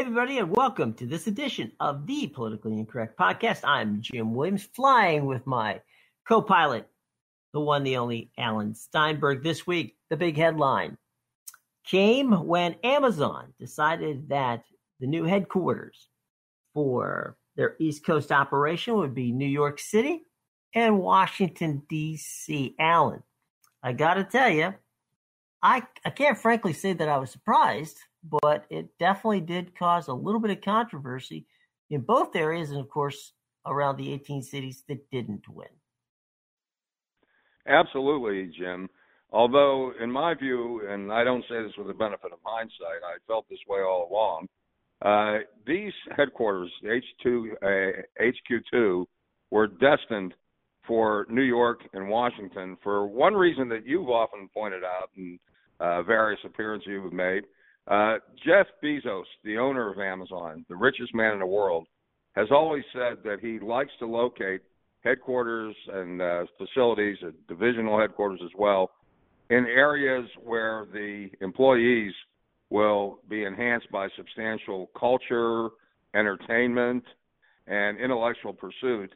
Hey, everybody, and welcome to this edition of the Politically Incorrect Podcast. I'm Jim Williams, flying with my co-pilot, the one, the only, Alan Steinberg. This week, the big headline came when Amazon decided that the new headquarters for their East Coast operation would be New York City and Washington, D.C. Alan, I got to tell you, I can't frankly say that I was surprised, but it definitely did cause a little bit of controversy in both areas and, of course, around the 18 cities that didn't win. Absolutely, Jim. Although, in my view, and I don't say this with the benefit of hindsight, I felt this way all along, these headquarters, HQ2, were destined for New York and Washington for one reason that you've often pointed out in various appearances you've made. Jeff Bezos, the owner of Amazon, the richest man in the world, has always said that he likes to locate headquarters and facilities, divisional headquarters as well, in areas where the employees will be enhanced by substantial culture, entertainment, and intellectual pursuit.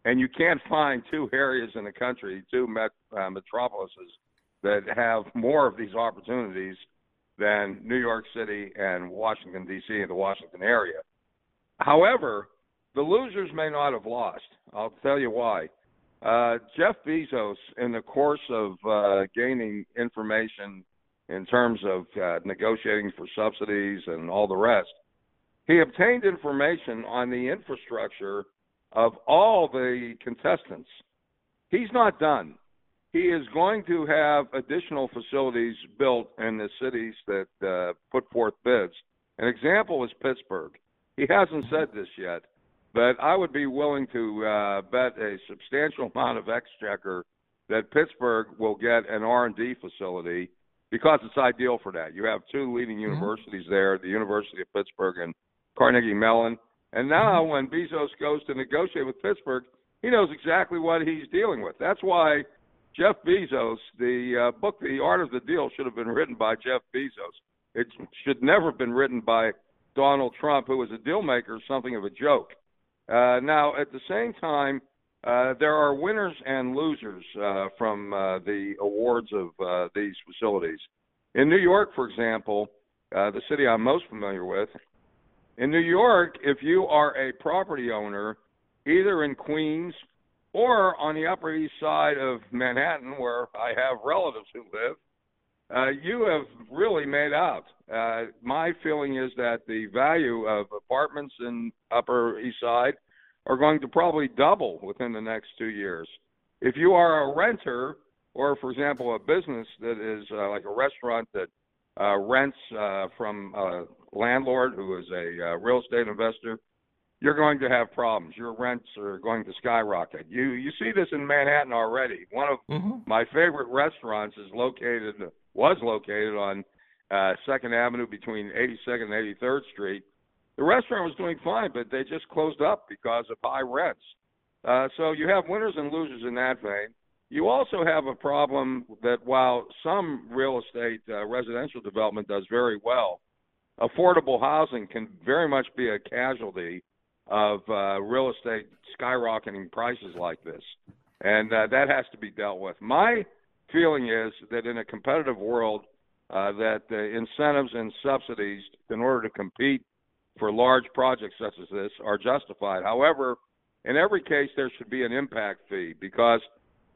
And you can't find two areas in the country, two metropolises, that have more of these opportunities than New York City and Washington, D.C., and the Washington area. However, the losers may not have lost. I'll tell you why. Jeff Bezos, in the course of gaining information in terms of negotiating for subsidies and all the rest, he obtained information on the infrastructure of all the contestants. He's not done. He is going to have additional facilities built in the cities that put forth bids. An example is Pittsburgh. He hasn't said this yet, but I would be willing to bet a substantial amount of exchequer that Pittsburgh will get an R&D facility because it's ideal for that. You have two leading universities there, the University of Pittsburgh and Carnegie Mellon. And now when Bezos goes to negotiate with Pittsburgh, he knows exactly what he's dealing with. That's why Jeff Bezos, the book, The Art of the Deal, should have been written by Jeff Bezos. It should never have been written by Donald Trump, who was a deal maker, something of a joke. Now, at the same time, there are winners and losers from the awards of these facilities. In New York, for example, the city I'm most familiar with, in New York, if you are a property owner, either in Queens or on the Upper East Side of Manhattan, where I have relatives who live, you have really made out. My feeling is that the value of apartments in Upper East Side are going to probably double within the next 2 years. If you are a renter, or, for example, a business that is like a restaurant that rents from a landlord who is a real estate investor, you're going to have problems. Your rents are going to skyrocket. You see this in Manhattan already. One of my favorite restaurants was located on 2nd Avenue between 82nd and 83rd Street. The restaurant was doing fine, but they just closed up because of high rents. So you have winners and losers in that vein. You also have a problem that while some real estate residential development does very well, affordable housing can very much be a casualty of real estate skyrocketing prices like this. And that has to be dealt with. My feeling is that in a competitive world, that the incentives and subsidies in order to compete for large projects such as this are justified. However, in every case, there should be an impact fee, because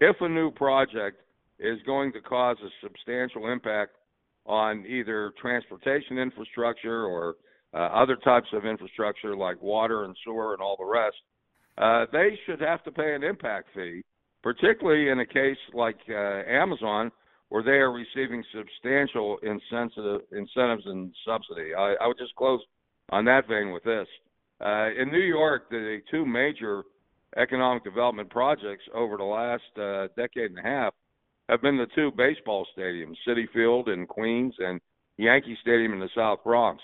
if a new project is going to cause a substantial impact on either transportation infrastructure or other types of infrastructure like water and sewer and all the rest, they should have to pay an impact fee, particularly in a case like Amazon, where they are receiving substantial incentives and subsidy. I would just close on that vein with this. In New York, the two major economic development projects over the last decade and a half have been the two baseball stadiums, Citi Field in Queens and Yankee Stadium in the South Bronx.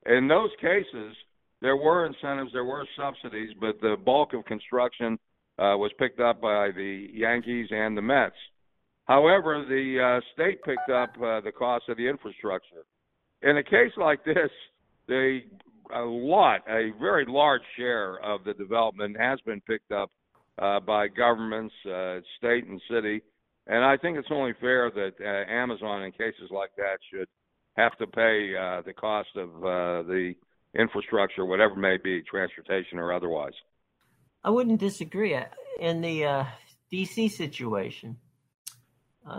In those cases, there were incentives, there were subsidies, but the bulk of construction was picked up by the Yankees and the Mets. However, the state picked up the cost of the infrastructure. In a case like this, the a very large share of the development has been picked up by governments, state and city. And I think it's only fair that Amazon, in cases like that, should have to pay the cost of the infrastructure, whatever it may be, transportation or otherwise. I wouldn't disagree. In the D.C. situation,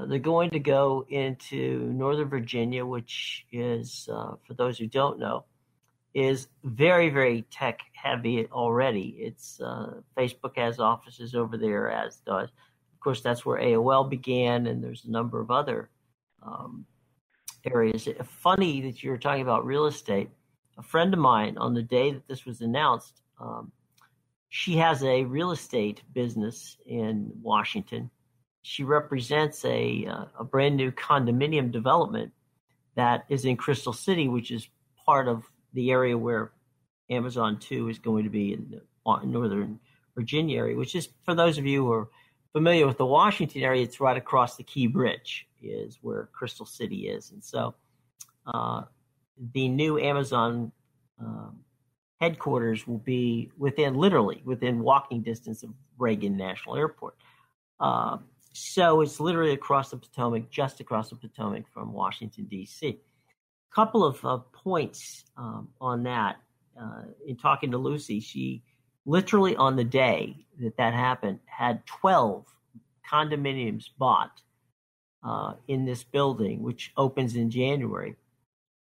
they're going to go into Northern Virginia, which is, for those who don't know, is very, very tech heavy already. It's Facebook has offices over there, as does. Of course, that's where AOL began, and there's a number of other areas. Funny that you were talking about real estate. A friend of mine, on the day that this was announced, she has a real estate business in Washington. She represents a brand new condominium development that is in Crystal City, which is part of the area where Amazon 2 is going to be in the Northern Virginia area, which is, for those of you who are familiar with the Washington area, it's right across the Key Bridge is where Crystal City is. And so the new Amazon headquarters will be literally within walking distance of Reagan National Airport. So it's literally across the Potomac, just across the Potomac from Washington, D.C. A couple of points on that. In talking to Lucy, she literally on the day that happened had 12 condominiums bought in this building, which opens in January,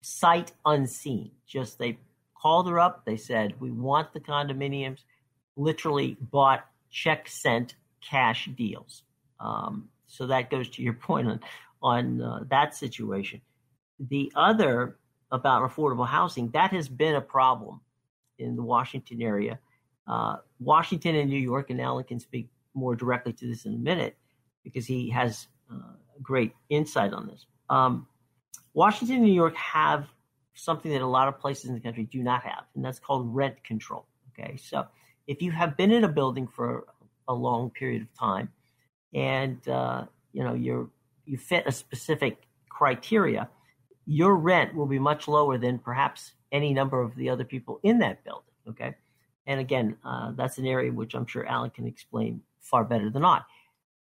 sight unseen. Just they called her up. They said, we want the condominiums, literally bought, check sent, cash deals. So that goes to your point on that situation. The other about affordable housing, that has been a problem in the Washington area. Washington and New York, and Alan can speak more directly to this in a minute because he has great insight on this. Washington and New York have something that a lot of places in the country do not have, and that's called rent control. Okay, so if you have been in a building for a long period of time, and you fit a specific criteria, your rent will be much lower than perhaps any number of the other people in that building. Okay, and again, that's an area which I'm sure Alan can explain far better than I.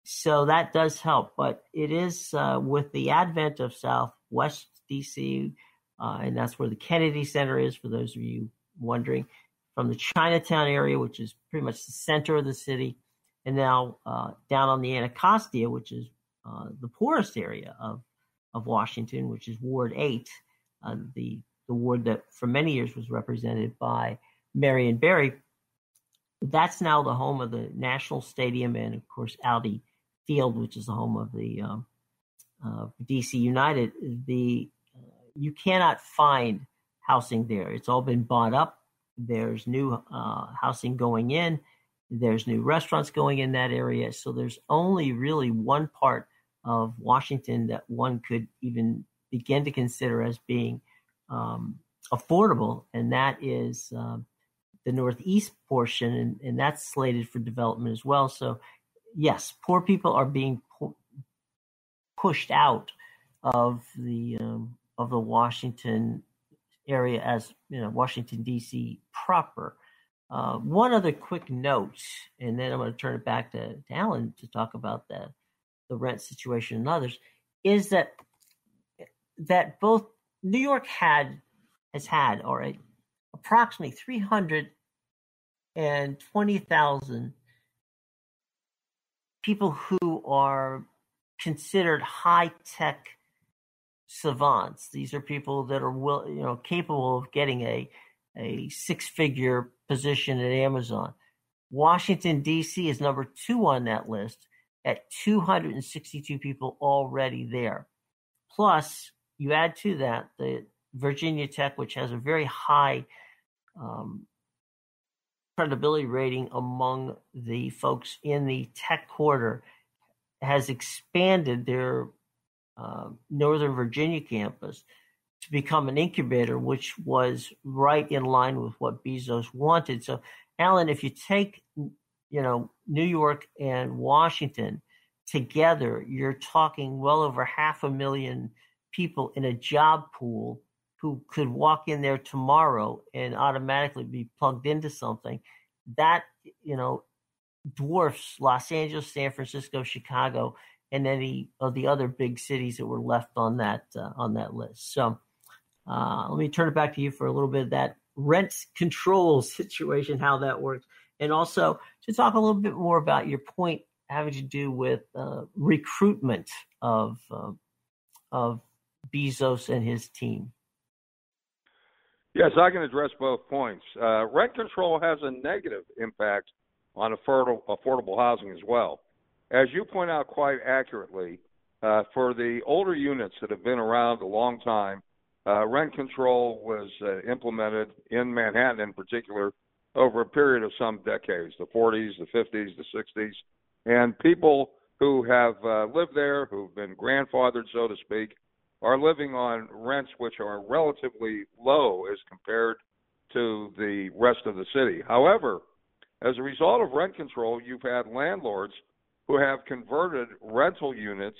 So that does help, but it is with the advent of Southwest DC, and that's where the Kennedy Center is, for those of you wondering, from the Chinatown area, which is pretty much the center of the city, and now down on the Anacostia, which is the poorest area of Washington, which is Ward 8, the ward that for many years was represented by Marion Barry. That's now the home of the National Stadium and, of course, Audi Field, which is the home of the DC United. You cannot find housing there. It's all been bought up. There's new housing going in. There's new restaurants going in that area. So there's only really one part of Washington that one could even begin to consider as being affordable, and that is the northeast portion, and that's slated for development as well. So, yes, poor people are being pushed out of the Washington area, as Washington D.C. proper. One other quick note, and then I'm going to turn it back to Alan to talk about the rent situation and others, is that both New York has had approximately 320,000 people who are considered high-tech savants. These are people that are capable of getting a six-figure position at Amazon. Washington, D.C. is number 2 on that list at 262 people already there. Plus, you add to that the Virginia Tech, which has a very high credibility rating among the folks in the tech quarter, has expanded their Northern Virginia campus to become an incubator, which was right in line with what Bezos wanted. So, Alan, if you take, New York and Washington together, you're talking well over 500,000 people in a job pool who could walk in there tomorrow and automatically be plugged into something, that, dwarfs Los Angeles, San Francisco, Chicago, and any of the other big cities that were left on that list. So let me turn it back to you for a little bit of that rent control situation, how that works, and also to talk a little bit more about your point having to do with recruitment of Bezos and his team. Yes, I can address both points. Rent control has a negative impact on affordable housing as well. As you point out quite accurately, for the older units that have been around a long time, rent control was implemented in Manhattan in particular over a period of some decades, the 40s, the 50s, the 60s. And people who have lived there, who've been grandfathered, so to speak, are living on rents which are relatively low as compared to the rest of the city. However, as a result of rent control, you've had landlords who have converted rental units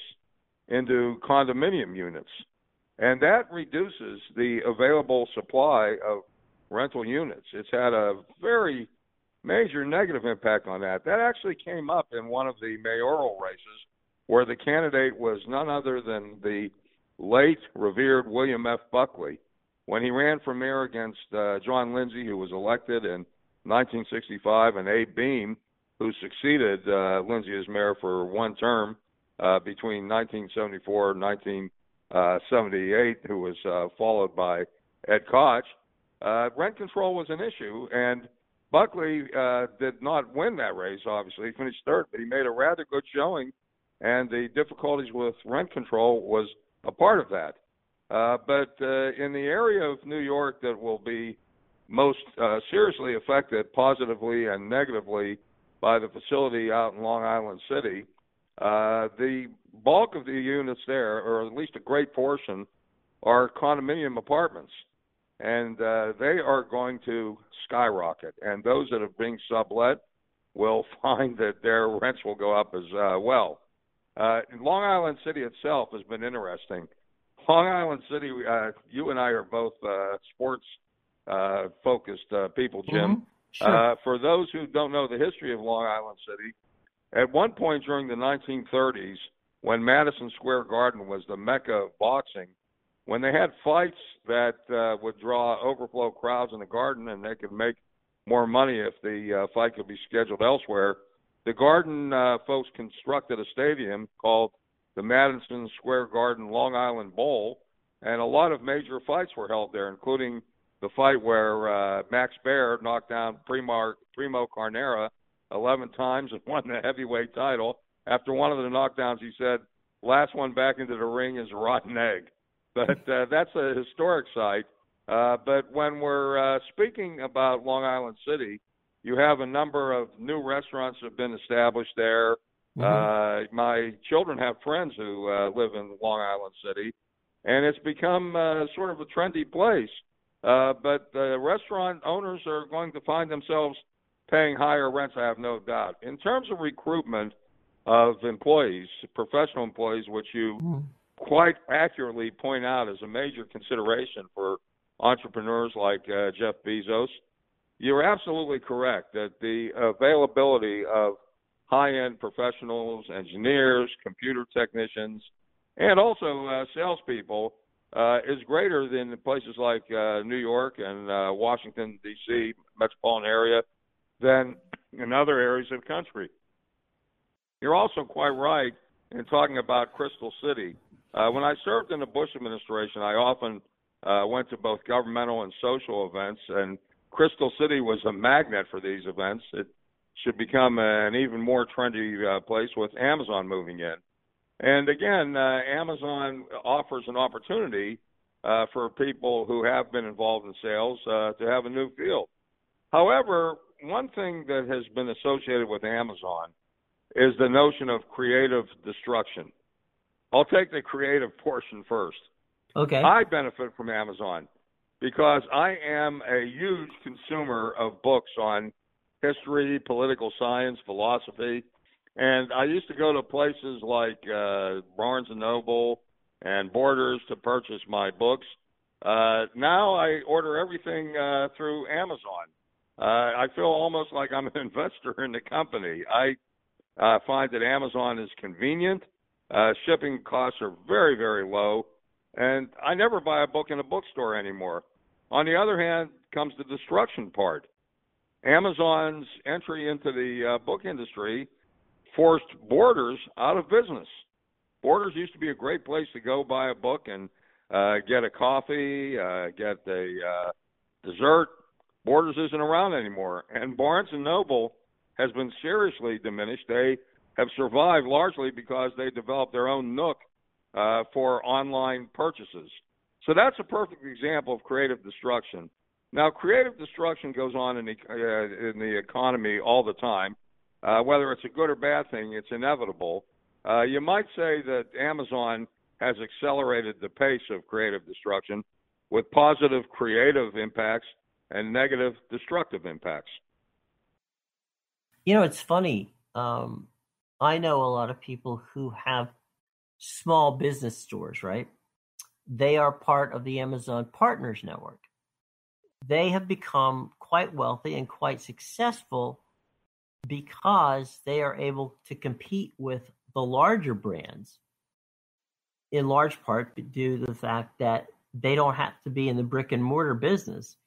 into condominium units. And that reduces the available supply of rental units. It's had a very major negative impact on that. That actually came up in one of the mayoral races where the candidate was none other than the late revered William F. Buckley. When he ran for mayor against John Lindsay, who was elected in 1965, and Abe Beame, who succeeded Lindsay as mayor for one term between 1974 and 1978, who was followed by Ed Koch, rent control was an issue, and Buckley did not win that race, obviously. He finished third, but he made a rather good showing, and the difficulties with rent control was a part of that. But in the area of New York that will be most seriously affected positively and negatively by the facility out in Long Island City, the bulk of the units there, or at least a great portion, are condominium apartments. And they are going to skyrocket. And those that are being sublet will find that their rents will go up as well. Long Island City itself has been interesting. Long Island City, you and I are both sports focused people, Jim. Mm-hmm. Sure. For those who don't know the history of Long Island City, at one point during the 1930s, when Madison Square Garden was the mecca of boxing, when they had fights that would draw overflow crowds in the Garden and they could make more money if the fight could be scheduled elsewhere, the Garden folks constructed a stadium called the Madison Square Garden Long Island Bowl, and a lot of major fights were held there, including the fight where Max Baer knocked down Primo Carnera 11 times and won the heavyweight title. After one of the knockdowns, he said, "Last one back into the ring is a rotten egg." But that's a historic site. But when we're speaking about Long Island City, you have a number of new restaurants that have been established there. Mm-hmm. My children have friends who live in Long Island City, and it's become sort of a trendy place. But the restaurant owners are going to find themselves paying higher rents, I have no doubt. In terms of recruitment of employees, professional employees, which you quite accurately point out as a major consideration for entrepreneurs like Jeff Bezos, you're absolutely correct that the availability of high-end professionals, engineers, computer technicians, and also salespeople is greater than places like New York and Washington, D.C., metropolitan area, than in other areas of the country. You're also quite right in talking about Crystal City. When I served in the Bush administration, I often went to both governmental and social events, and Crystal City was a magnet for these events. It should become an even more trendy place with Amazon moving in. And again, Amazon offers an opportunity for people who have been involved in sales to have a new field. However, one thing that has been associated with Amazon is the notion of creative destruction. I'll take the creative portion first. Okay. I benefit from Amazon because I am a huge consumer of books on history, political science, philosophy. And I used to go to places like Barnes & Noble and Borders to purchase my books. Now I order everything through Amazon. I feel almost like I'm an investor in the company. I find that Amazon is convenient. Shipping costs are very, very low. And I never buy a book in a bookstore anymore. On the other hand, comes the destruction part. Amazon's entry into the book industry forced Borders out of business. Borders used to be a great place to go buy a book and get a coffee, get a dessert. Borders isn't around anymore. And Barnes & Noble has been seriously diminished. They have survived largely because they developed their own nook for online purchases. So that's a perfect example of creative destruction. Now, creative destruction goes on in the economy all the time. Whether it's a good or bad thing, it's inevitable. You might say that Amazon has accelerated the pace of creative destruction with positive creative impacts and negative destructive impacts. You know, it's funny. I know a lot of people who have small business stores, right? They are part of the Amazon Partners Network. They have become quite wealthy and quite successful because they are able to compete with the larger brands, in large part due to the fact that they don't have to be in the brick and mortar business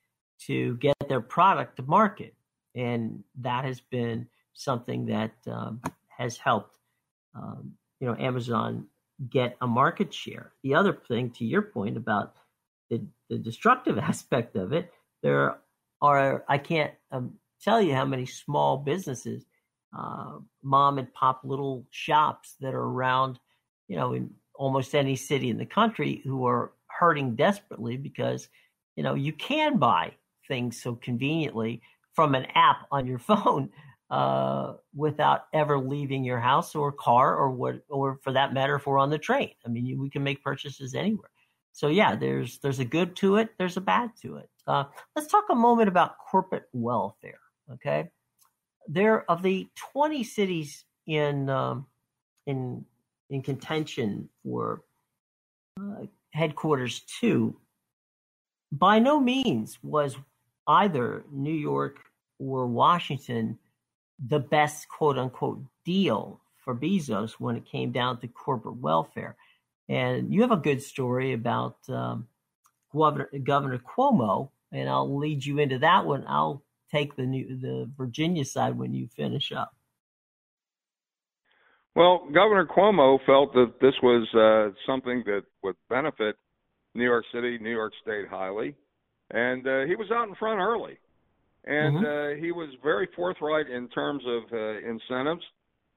to get their product to market. And that has been something that has helped, Amazon get a market share. The other thing, to your point about the destructive aspect of it, there are, I can't tell you how many small businesses, mom and pop little shops that are around, in almost any city in the country who are hurting desperately because, you can buy things so conveniently from an app on your phone without ever leaving your house or car or for that matter, if we're on the train. I mean, we can make purchases anywhere. So yeah, there's a good to it. There's a bad to it. Let's talk a moment about corporate welfare. Okay, there of the 20 cities in contention for headquarters 2, by no means was either New York or Washington the best quote unquote deal for Bezos when it came down to corporate welfare. And you have a good story about Governor Cuomo, and I'll lead you into that one. I'll take the Virginia side when you finish up. Well, Governor Cuomo felt that this was something that would benefit New York City, New York State highly, and he was out in front early. And he was very forthright in terms of incentives,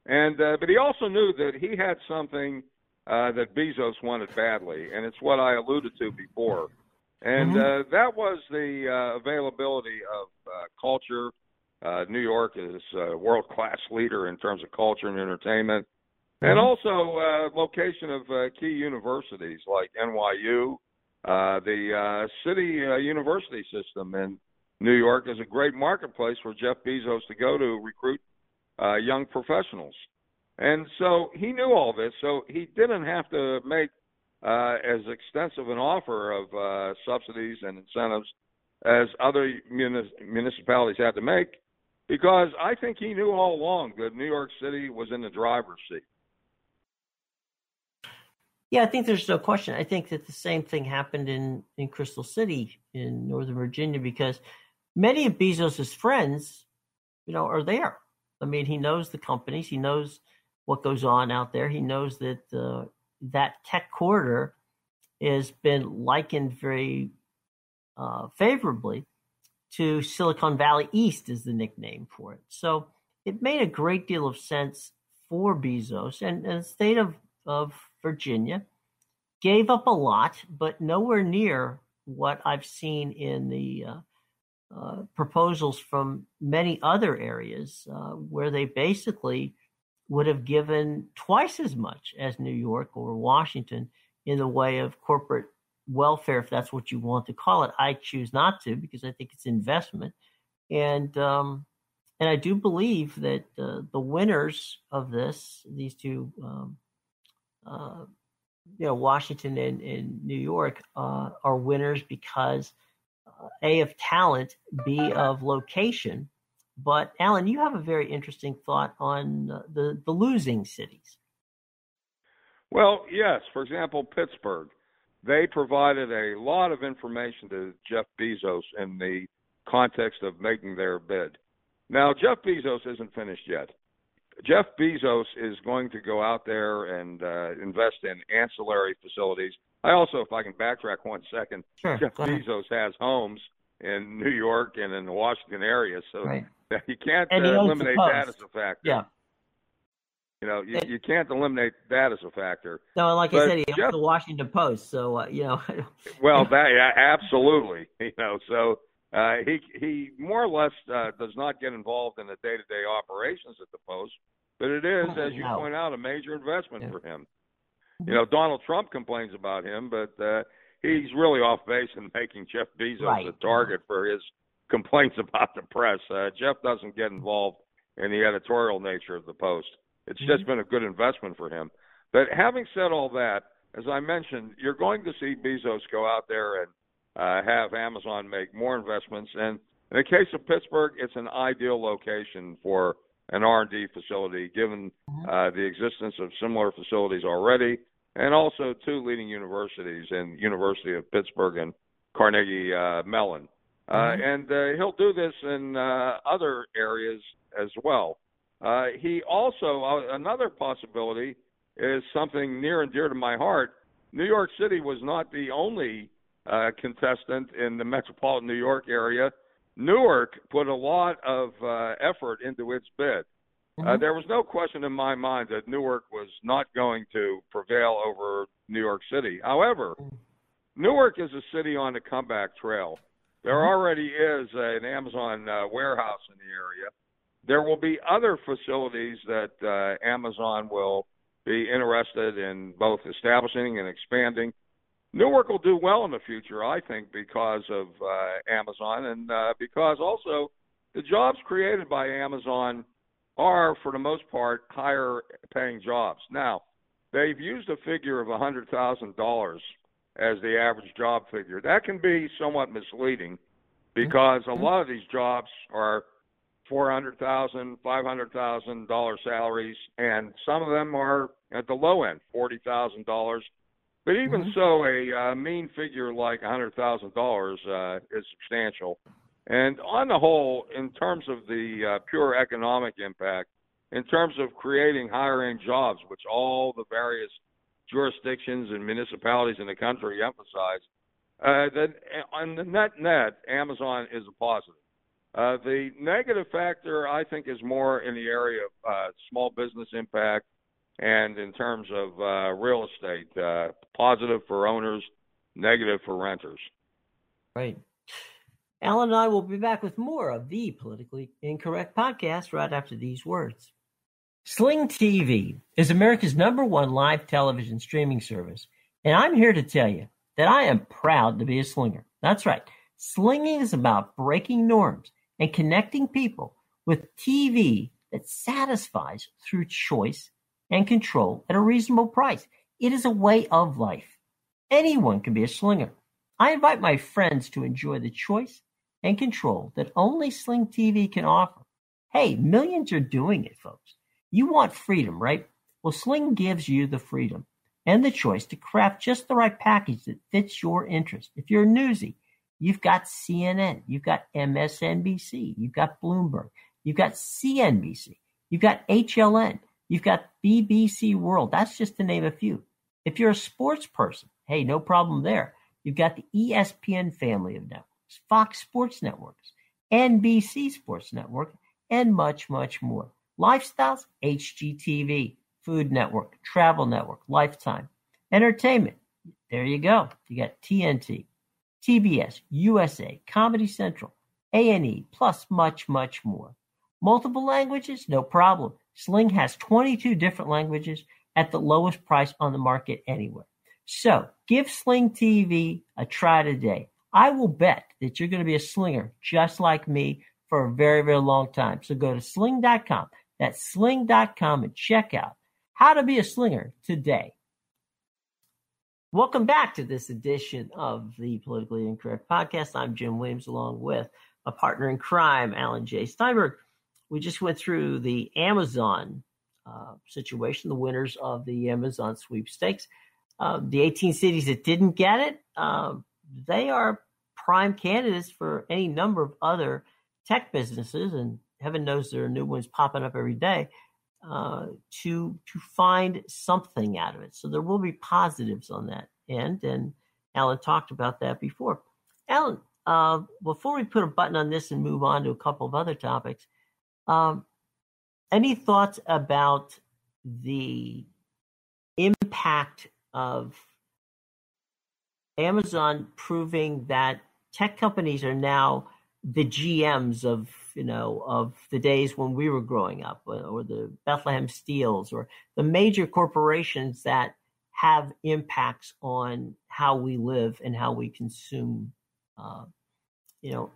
but he also knew that he had something that Bezos wanted badly, and it's what I alluded to before. And that was the availability of culture. New York is a world-class leader in terms of culture and entertainment, and also location of key universities like NYU, the city university system in New York is a great marketplace for Jeff Bezos to go to recruit young professionals. And so he knew all this, so he didn't have to make as extensive an offer of subsidies and incentives as other municipalities had to make, because I think he knew all along that New York City was in the driver's seat. Yeah, I think there's no question. I think that the same thing happened in Crystal City in Northern Virginia, because many of Bezos's friends, are there. I mean, he knows the companies. He knows what goes on out there. He knows that that tech corridor has been likened very favorably to Silicon Valley East is the nickname for it. So it made a great deal of sense for Bezos, and the state of Virginia gave up a lot, but nowhere near what I've seen in the proposals from many other areas where they basically would have given twice as much as New York or Washington in the way of corporate welfare, if that's what you want to call it. I choose not to, because I think it's investment. And I do believe that the winners of these two Washington and New York are winners because A, of talent, B, of location. But Alan, you have a very interesting thought on the losing cities. Well, yes. For example, Pittsburgh. They provided a lot of information to Jeff Bezos in the context of making their bid. Now, Jeff Bezos isn't finished yet. Jeff Bezos is going to go out there and invest in ancillary facilities. I also, if I can backtrack 1 second, Sure, Jeff Bezos has homes in New York and in the Washington area, so right. you can't he eliminate that as a factor. Yeah. You can't eliminate that as a factor. No, like I said, he owns the Washington Post, so Well, absolutely. So he more or less does not get involved in the day-to-day operations at the Post, but it is, as you point out, a major investment for him. Donald Trump complains about him, but he's really off base in making Jeff Bezos a target for his complaints about the press. Jeff doesn't get involved in the editorial nature of the Post. It's just been a good investment for him. But having said all that, as I mentioned, you're going to see Bezos go out there and have Amazon make more investments. And in the case of Pittsburgh, it's an ideal location for an R&D facility, given the existence of similar facilities already, and also 2 leading universities in University of Pittsburgh and Carnegie Mellon. And he'll do this in other areas as well. He also, another possibility is something near and dear to my heart. New York City was not the only contestant in the metropolitan New York area. Newark put a lot of effort into its bid. There was no question in my mind that Newark was not going to prevail over New York City. However, Newark is a city on the comeback trail. There already is an Amazon warehouse in the area. There will be other facilities that Amazon will be interested in both establishing and expanding. Newark will do well in the future, I think, because of Amazon, and because also the jobs created by Amazon are, for the most part, higher-paying jobs. Now, they've used a figure of $100,000 as the average job figure. That can be somewhat misleading because a lot of these jobs are $400,000, $500,000 salaries, and some of them are at the low end, $40,000. But even so, a mean figure like $100,000 is substantial. And on the whole, in terms of the pure economic impact, in terms of creating higher-end jobs, which all the various jurisdictions and municipalities in the country emphasize, that on the net, Amazon is a positive. The negative factor, I think, is more in the area of small business impact and in terms of real estate. Positive for owners, negative for renters. Right. Alan and I will be back with more of the Politically Incorrect podcast right after these words. Sling TV is America's #1 live television streaming service, and I'm here to tell you that I am proud to be a slinger. That's right. Slinging is about breaking norms and connecting people with TV that satisfies through choice and control at a reasonable price. It is a way of life. Anyone can be a slinger. I invite my friends to enjoy the choice and control that only Sling TV can offer. Hey, millions are doing it, folks. You want freedom, right? Well, Sling gives you the freedom and the choice to craft just the right package that fits your interest. If you're newsy, you've got CNN, you've got MSNBC, you've got Bloomberg, you've got CNBC, you've got HLN, you've got BBC World. That's just to name a few. If you're a sports person, hey, no problem there. You've got the ESPN family of networks, Fox Sports Networks, NBC Sports Network, and much, much more. Lifestyles, HGTV, Food Network, Travel Network, Lifetime. Entertainment, there you go. You got TNT, TBS, USA, Comedy Central, A&E, plus much, much more. Multiple languages? No problem. Sling has 22 different languages at the lowest price on the market anywhere. So give Sling TV a try today. I will bet that you're going to be a slinger just like me for a very, very long time. So go to sling.com. That's sling.com and check out how to be a slinger today. Welcome back to this edition of the Politically Incorrect Podcast. I'm Jim Williams, along with a partner in crime, Alan J. Steinberg. We just went through the Amazon situation, the winners of the Amazon sweepstakes. The 18 cities that didn't get it, they are prime candidates for any number of other tech businesses, and heaven knows there are new ones popping up every day, to find something out of it. So there will be positives on that end, and Alan talked about that before. Alan, before we put a button on this and move on to a couple of other topics, any thoughts about the impact of Amazon proving that tech companies are now the GMs of the days when we were growing up, or the Bethlehem Steels, or the major corporations that have impacts on how we live and how we consume,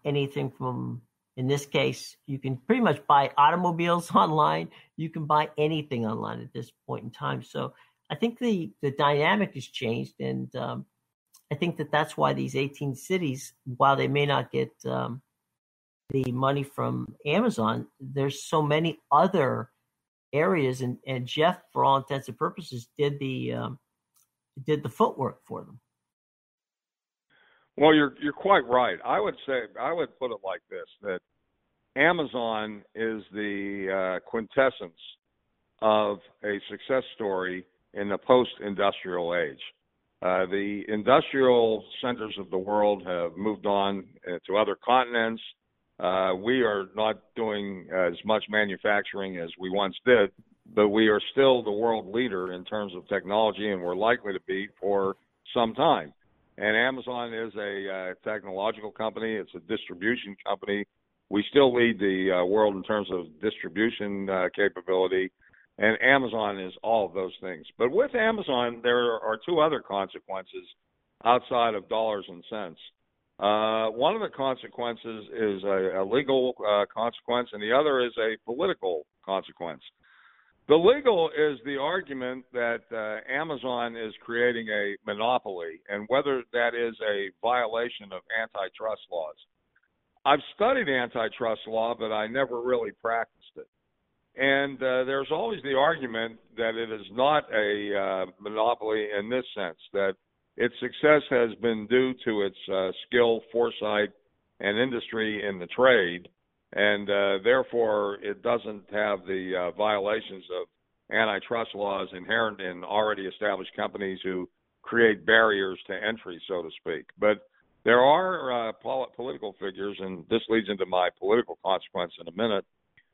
anything from, in this case, you can pretty much buy automobiles online. You can buy anything online at this point in time. So I think the dynamic has changed, and I think that's why these 18 cities, while they may not get the money from Amazon, there's so many other areas, and Jeff, for all intents and purposes, did the footwork for them. Well, you're quite right. I would put it like this: that Amazon is the quintessence of a success story in the post-industrial age. The industrial centers of the world have moved on to other continents. We are not doing as much manufacturing as we once did, but we are still the world leader in terms of technology, and we're likely to be for some time. And Amazon is a technological company. It's a distribution company. We still lead the world in terms of distribution capability, and Amazon is all of those things. But with Amazon, there are two other consequences outside of dollars and cents. One of the consequences is a legal consequence, and the other is a political consequence. The legal is the argument that Amazon is creating a monopoly, and whether that is a violation of antitrust laws. I've studied antitrust law, but I never really practiced it. And there's always the argument that it is not a monopoly in this sense, that its success has been due to its skill, foresight, and industry in the trade, and therefore it doesn't have the violations of antitrust laws inherent in already established companies who create barriers to entry, so to speak. But there are political figures, and this leads into my political consequence in a minute.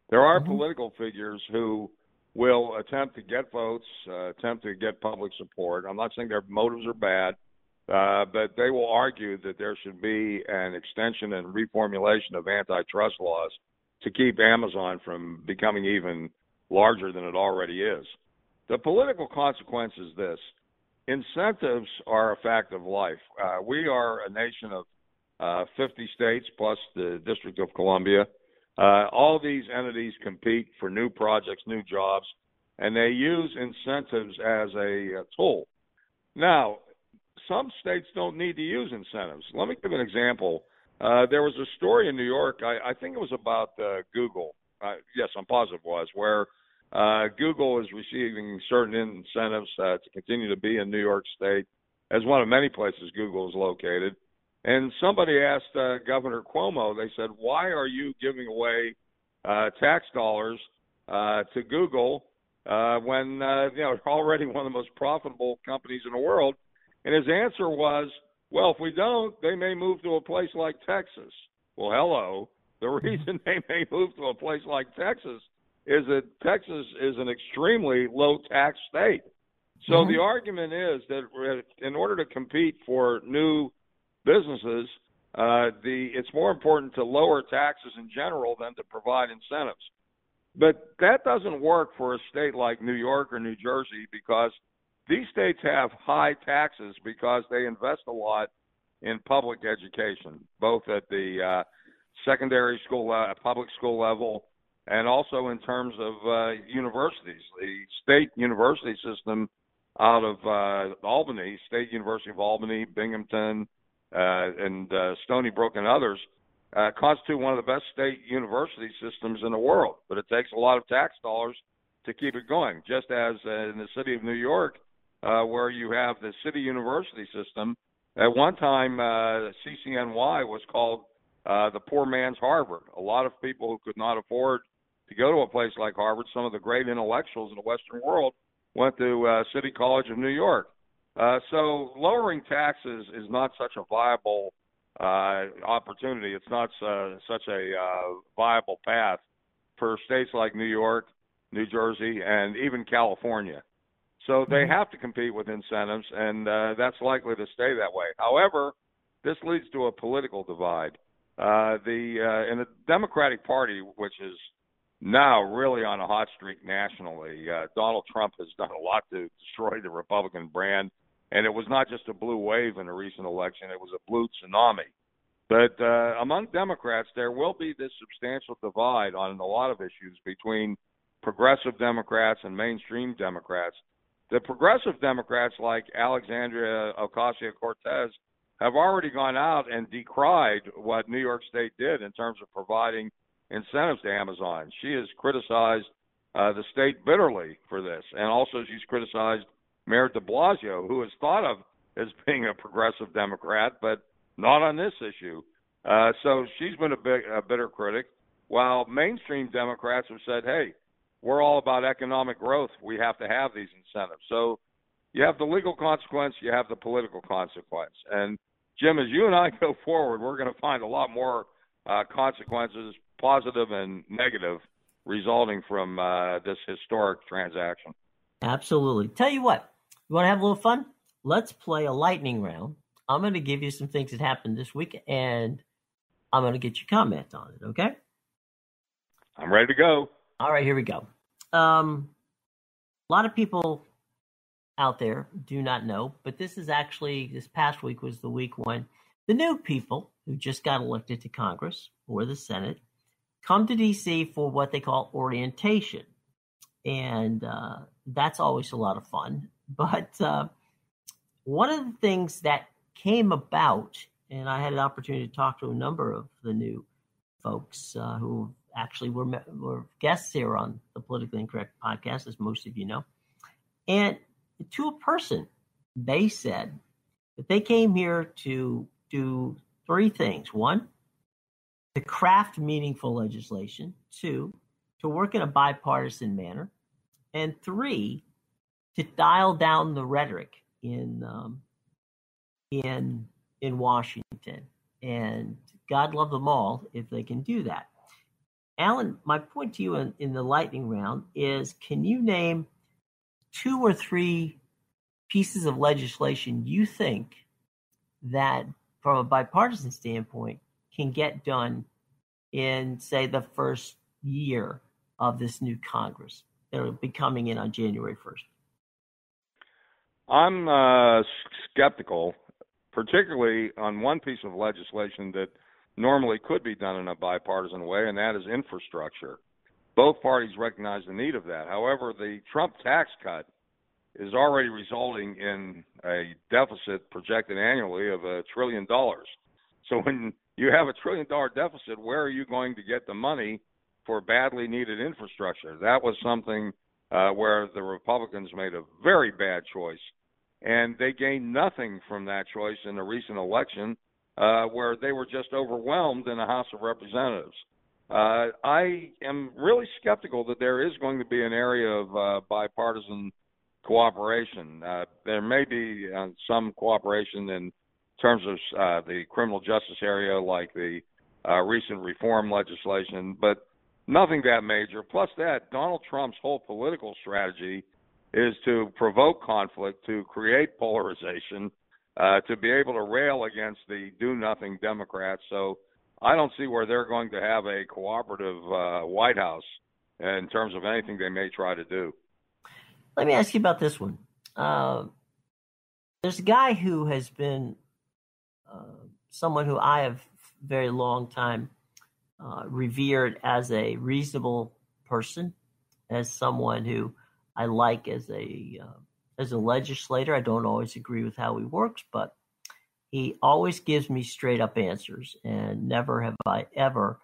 There are political figures who will attempt to get votes, attempt to get public support. I'm not saying their motives are bad, but they will argue that there should be an extension and reformulation of antitrust laws to keep Amazon from becoming even larger than it already is. The political consequence is this: incentives are a fact of life. We are a nation of 50 states plus the District of Columbia. All these entities compete for new projects, new jobs, and they use incentives as a tool. Now, some states don't need to use incentives. Let me give an example. There was a story in New York, I think it was about Google. Yes, I'm positive it was, where Google is receiving certain incentives to continue to be in New York State, as one of many places Google is located. And somebody asked Governor Cuomo, they said, why are you giving away tax dollars to Google when it's already one of the most profitable companies in the world? And his answer was, well, if we don't, they may move to a place like Texas. Well, hello. The reason they may move to a place like Texas is that Texas is an extremely low-tax state. So the argument is that in order to compete for new businesses, it's more important to lower taxes in general than to provide incentives. But that doesn't work for a state like New York or New Jersey, because these states have high taxes because they invest a lot in public education, both at the secondary school, public school level, and also in terms of universities. The state university system out of Albany, State University of Albany, Binghamton, and Stony Brook and others, constitute one of the best state university systems in the world. But it takes a lot of tax dollars to keep it going, just as in the city of New York, where you have the city university system. At one time, CCNY was called the poor man's Harvard. A lot of people who could not afford to go to a place like Harvard, some of the great intellectuals in the Western world, went to City College of New York. So lowering taxes is not such a viable opportunity. It's not such a viable path for states like New York, New Jersey, and even California. So they have to compete with incentives, and that's likely to stay that way. However, this leads to a political divide. In the Democratic Party, which is now really on a hot streak nationally, Donald Trump has done a lot to destroy the Republican brand, and it was not just a blue wave in a recent election, it was a blue tsunami. But among Democrats, there will be this substantial divide on a lot of issues between progressive Democrats and mainstream Democrats. The progressive Democrats like Alexandria Ocasio-Cortez have already gone out and decried what New York State did in terms of providing incentives to Amazon. She has criticized the state bitterly for this, and also she's criticized Mayor de Blasio, who is thought of as being a progressive Democrat, but not on this issue. So she's been a bitter critic, while mainstream Democrats have said, hey, we're all about economic growth. We have to have these incentives. So you have the legal consequence, you have the political consequence. And, Jim, as you and I go forward, we're going to find a lot more consequences, positive and negative, resulting from this historic transaction. Absolutely. Tell you what, you want to have a little fun? Let's play a lightning round. I'm going to give you some things that happened this week, and I'm going to get your comment on it, okay? I'm ready to go. All right, here we go. A lot of people out there do not know, but this past week was the week when the new people who just got elected to Congress or the Senate come to D.C. for what they call orientation. And that's always a lot of fun. But one of the things that came about, and I had an opportunity to talk to a number of the new folks who actually were guests here on the Politically Incorrect podcast, as most of you know. And to a person, they said that they came here to do three things. One, to craft meaningful legislation. Two, to work in a bipartisan manner. And three, to dial down the rhetoric in Washington. And God love them all if they can do that. Alan, my point to you in the lightning round is, can you name 2 or 3 pieces of legislation you think that, from a bipartisan standpoint, can get done in, say, the first year of this new Congress that will be coming in on January 1st? I'm skeptical, particularly on one piece of legislation that normally could be done in a bipartisan way, and that is infrastructure. Both parties recognize the need of that. However, the Trump tax cut is already resulting in a deficit projected annually of $1 trillion. So when you have $1 trillion deficit, where are you going to get the money for badly needed infrastructure? That was something where the Republicans made a very bad choice, and they gained nothing from that choice in the recent election, where they were just overwhelmed in the House of Representatives. I am really skeptical that there is going to be an area of bipartisan cooperation. There may be some cooperation in terms of the criminal justice area, like the recent reform legislation, but nothing that major. Plus that, Donald Trump's whole political strategy is to provoke conflict, to create polarization, to be able to rail against the do-nothing Democrats. So I don't see where they're going to have a cooperative White House in terms of anything they may try to do. Let me ask you about this one. There's a guy who has been someone who I have very long time revered as a reasonable person, as someone who I like as a as a legislator. I don't always agree with how he works, but he always gives me straight up answers, and never have I ever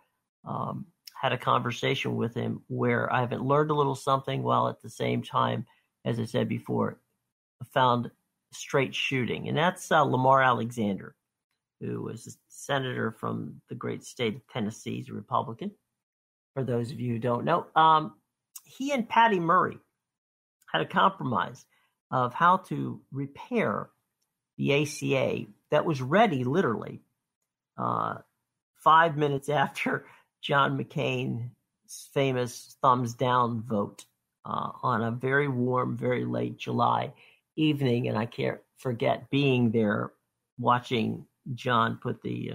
had a conversation with him where I haven't learned a little something while at the same time, as I said before, found straight shooting. And that's Lamar Alexander, who was a senator from the great state of Tennessee. He's a Republican, for those of you who don't know. He and Patty Murray had a compromise of how to repair the ACA that was ready literally 5 minutes after John McCain's famous thumbs down vote on a very warm, very late July evening. And I can't forget being there watching John put the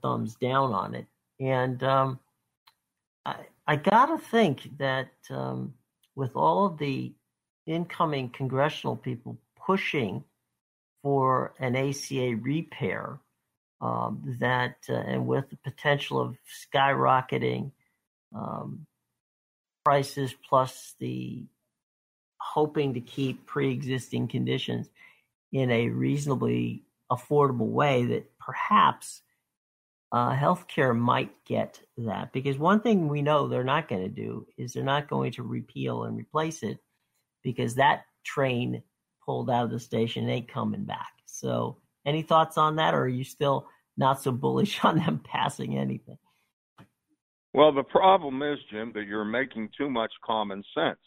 thumbs down on it. And I got to think that with all of the incoming congressional people pushing for an ACA repair, and with the potential of skyrocketing prices, plus the hoping to keep pre-existing conditions in a reasonably affordable way, that perhaps healthcare might get that. Because one thing we know they're not going to do is they're not going to repeal and replace it, because that train pulled out of the station ain't coming back. So any thoughts on that, or are you still not so bullish on them passing anything? Well, the problem is, Jim, that you're making too much common sense.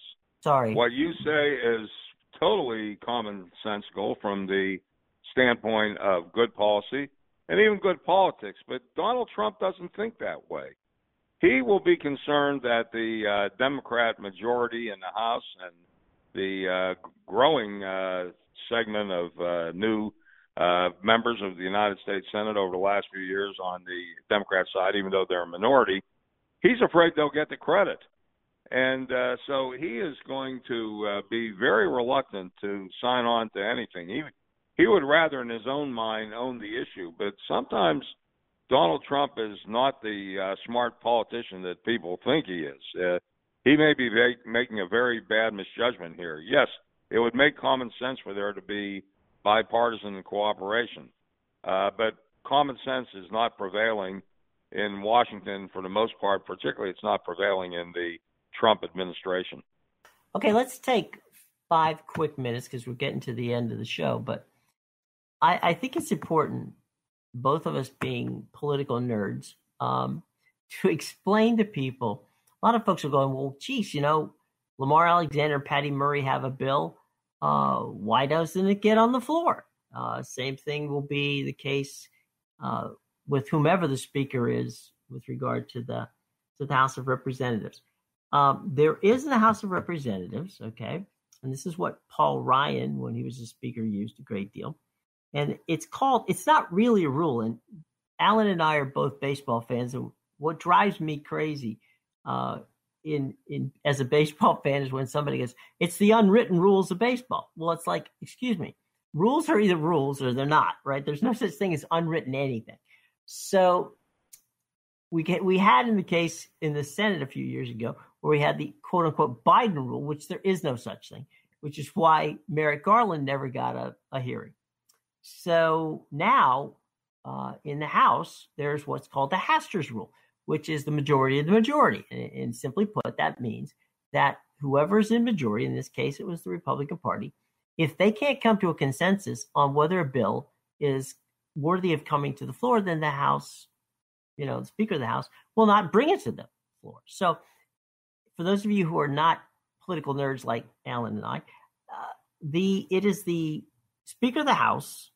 Sorry. What you say is totally commonsensical from the standpoint of good policy and even good politics, but Donald Trump doesn't think that way. He will be concerned that the Democrat majority in the House and the growing segment of new members of the United States Senate over the last few years on the Democrat side, even though they're a minority, he's afraid they'll get the credit. And so he is going to be very reluctant to sign on to anything. He would rather, in his own mind, own the issue. But sometimes Donald Trump is not the smart politician that people think he is. He may be making a very bad misjudgment here. Yes, it would make common sense for there to be bipartisan cooperation. But common sense is not prevailing in Washington for the most part. Particularly, it's not prevailing in the Trump administration. Okay, let's take 5 quick minutes because we're getting to the end of the show. But I think it's important, both of us being political nerds, to explain to people. A lot of folks are going, well, geez, Lamar Alexander and Patty Murray have a bill. Why doesn't it get on the floor? Same thing will be the case with whomever the speaker is with regard to the House of Representatives. There is in the House of Representatives, okay, and this is what Paul Ryan, when he was a speaker, used a great deal. And it's not really a rule. And Alan and I are both baseball fans. And what drives me crazy as a baseball fan is when somebody goes, it's the unwritten rules of baseball. Well, it's like, excuse me, rules are either rules or they're not, right? There's no such thing as unwritten anything. So we had in the case in the Senate a few years ago where we had the quote unquote Biden rule, which there is no such thing, which is why Merrick Garland never got a hearing. So now in the House, there's what's called the Hastert rule, which is the majority of the majority. And simply put, that means that whoever's in majority, in this case, it was the Republican Party, if they can't come to a consensus on whether a bill is worthy of coming to the floor, then the House, the Speaker of the House, will not bring it to the floor. So for those of you who are not political nerds like Alan and I, it is the Speaker of the House,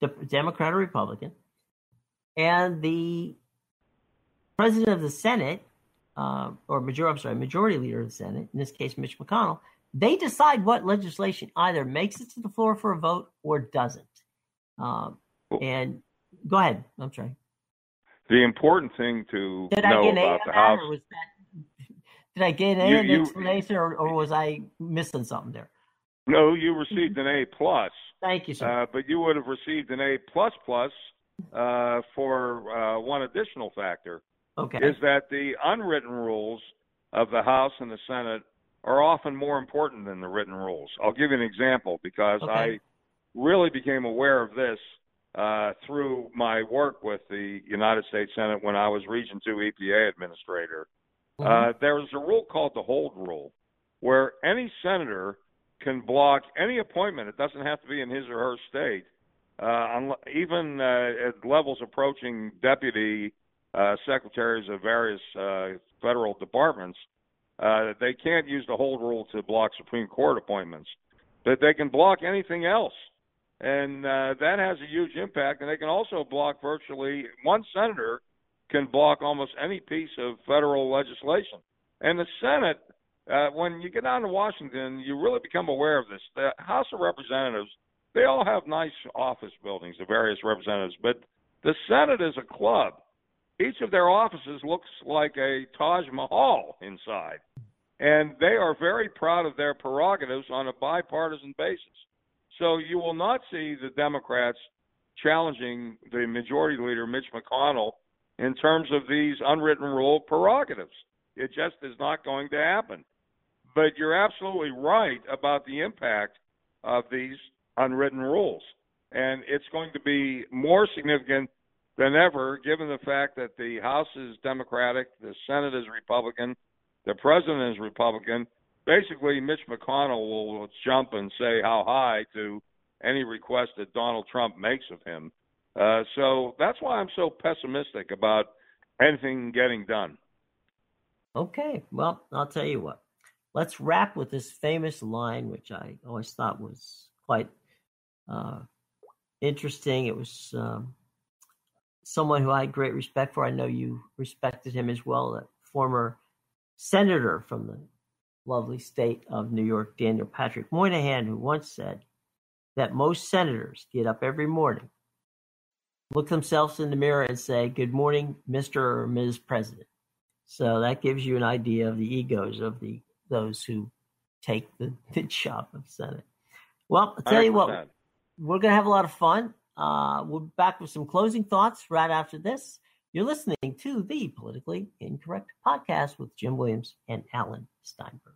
the Democrat or Republican, and the President of the Senate, majority leader of the Senate, in this case, Mitch McConnell, they decide what legislation either makes it to the floor for a vote or doesn't. And go ahead. I'm sorry. The important thing to know about the House. Did I get an explanation, or was I missing something there? No, you received an A+. Thank you, sir. But you would have received an A++ for one additional factor. Okay. Is that the unwritten rules of the House and the Senate are often more important than the written rules. I'll give you an example because I really became aware of this through my work with the United States Senate when I was Region 2 EPA administrator. There was a rule called the hold rule, where any senator can block any appointment. It doesn't have to be in his or her state, even at levels approaching deputy secretaries of various federal departments. They can't use the hold rule to block Supreme Court appointments, but they can block anything else. And that has a huge impact. And they can also block one senator can block almost any piece of federal legislation. And the Senate, when you get down to Washington, you really become aware of this. The House of Representatives, they all have nice office buildings, the various representatives, but the Senate is a club. Each of their offices looks like a Taj Mahal inside. And they are very proud of their prerogatives on a bipartisan basis. So you will not see the Democrats challenging the majority leader, Mitch McConnell, in terms of these unwritten rule prerogatives. It just is not going to happen. But you're absolutely right about the impact of these unwritten rules. And it's going to be more significant than ever, given the fact that the House is Democratic, the Senate is Republican, the President is Republican. Basically, Mitch McConnell will jump and say how high to any request that Donald Trump makes of him. So that's why I'm so pessimistic about anything getting done. Okay, well, I'll tell you what. Let's wrap with this famous line, which I always thought was quite interesting. It was someone who I had great respect for. I know you respected him as well, a former senator from the lovely state of New York, Daniel Patrick Moynihan, who once said that most senators get up every morning, look themselves in the mirror and say, "Good morning, Mr. or Ms. President." So that gives you an idea of the egos of those who take the job of Senate. Well, I'll tell 100%. You what, we're going to have a lot of fun. We'll be back with some closing thoughts right after this. You're listening to the Politically Incorrect Podcast with Jim Williams and Alan Steinberg.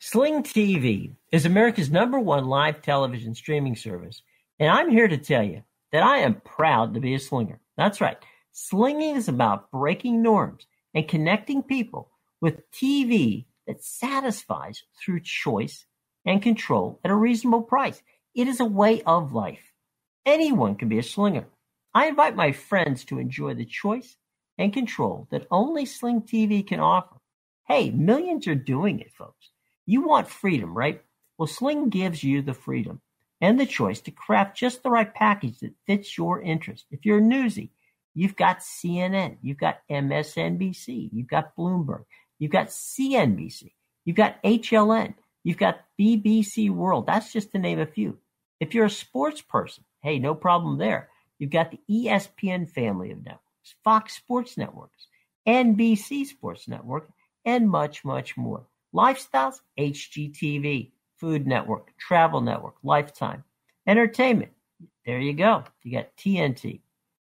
Sling TV is America's #1 live television streaming service, and I'm here to tell you that I am proud to be a slinger. That's right. Slinging is about breaking norms and connecting people with TV that satisfies through choice and control at a reasonable price. It is a way of life. Anyone can be a slinger. I invite my friends to enjoy the choice and control that only Sling TV can offer. Hey, millions are doing it, folks. You want freedom, right? Well, Sling gives you the freedom and the choice to craft just the right package that fits your interest. If you're newsy, you've got CNN, you've got MSNBC, you've got Bloomberg, you've got CNBC, you've got HLN, you've got BBC World. That's just to name a few. If you're a sports person, hey, no problem there. You've got the ESPN family of networks, Fox Sports Networks, NBC Sports Network, and much, much more. Lifestyles, HGTV, Food Network, Travel Network, Lifetime. Entertainment, there you go. You got TNT,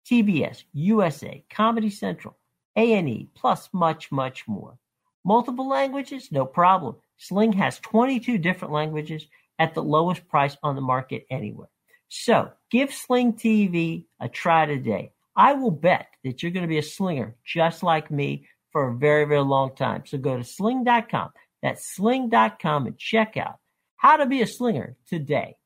TBS, USA, Comedy Central, A&E, plus much, much more. Multiple languages? No problem. Sling has 22 different languages at the lowest price on the market anywhere. So give Sling TV a try today. I will bet that you're going to be a slinger just like me for a very, very long time. So go to sling.com. That's sling.com and check out how to be a slinger today.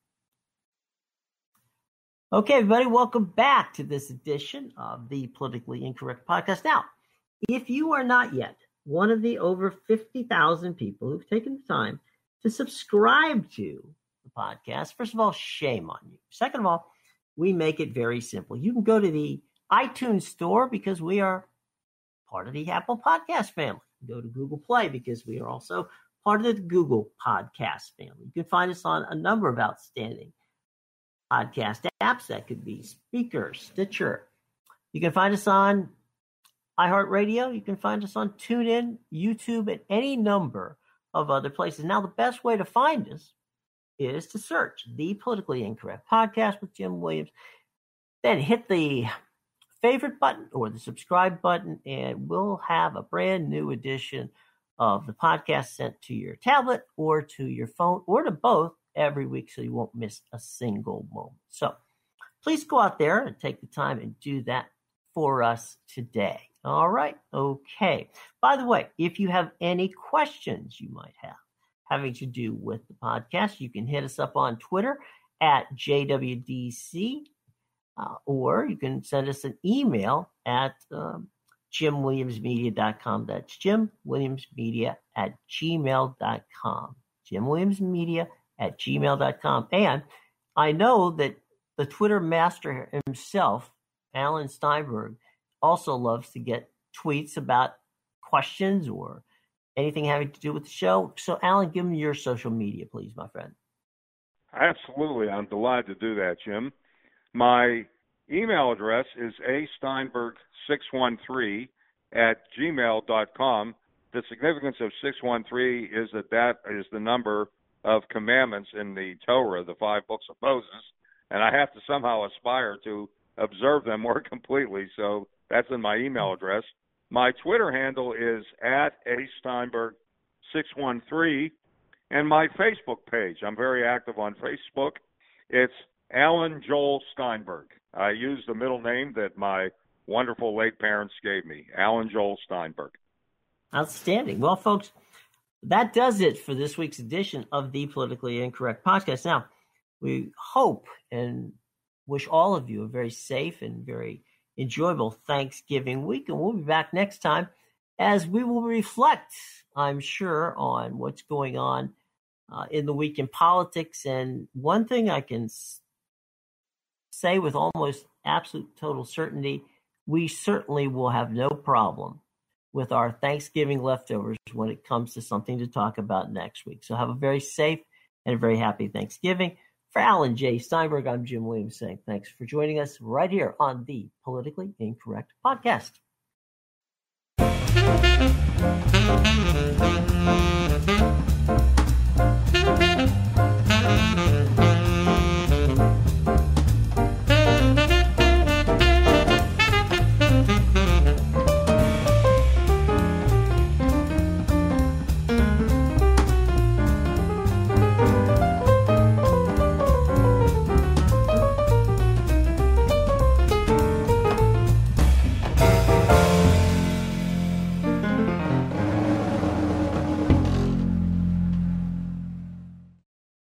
Okay, everybody, welcome back to this edition of the Politically Incorrect Podcast. Now, if you are not yet one of the over 50,000 people who've taken the time to subscribe to the podcast, first of all, shame on you. Second of all, we make it very simple. You can go to the iTunes store because we are part of the Apple Podcast family. Go to Google Play because we are also part of the Google Podcast family. You can find us on a number of outstanding podcast apps. That could be Speaker, Stitcher. You can find us on iHeartRadio. You can find us on TuneIn, YouTube, and any number of other places. Now, the best way to find us is to search the Politically Incorrect Podcast with Jim Williams. Then hit the favorite button or the subscribe button, and we'll have a brand new edition of the podcast sent to your tablet or to your phone or to both every week so you won't miss a single moment. So please go out there and take the time and do that for us today. All right. Okay. By the way, if you have any questions you might have having to do with the podcast, you can hit us up on Twitter at JWDC, or you can send us an email at JimWilliamsMedia.com. That's JimWilliamsMedia@gmail.com. JimWilliamsMedia@gmail.com. And I know that the Twitter master himself, Alan Steinberg, also loves to get tweets about questions or anything having to do with the show. So, Alan, give me your social media, please, my friend. Absolutely. I'm delighted to do that, Jim. My email address is asteinberg613@gmail.com. The significance of 613 is that is the number of commandments in the Torah, the 5 books of Moses, and I have to somehow aspire to observe them more completely, so that's in my email address. My Twitter handle is @asteinberg613, and my Facebook page, I'm very active on Facebook. It's Alan Joel Steinberg. I use the middle name that my wonderful late parents gave me, Alan Joel Steinberg. Outstanding. Well, folks, that does it for this week's edition of the Politically Incorrect Podcast. Now, we hope and wish all of you a very safe and very enjoyable Thanksgiving week, and we'll be back next time as we will reflect, I'm sure, on what's going on in the week in politics. And one thing I can say with almost absolute total certainty, we certainly will have no problem with our Thanksgiving leftovers when it comes to something to talk about next week. So have a very safe and a very happy Thanksgiving. For Alan J. Steinberg, I'm Jim Williams saying thanks for joining us right here on the Politically Incorrect Podcast.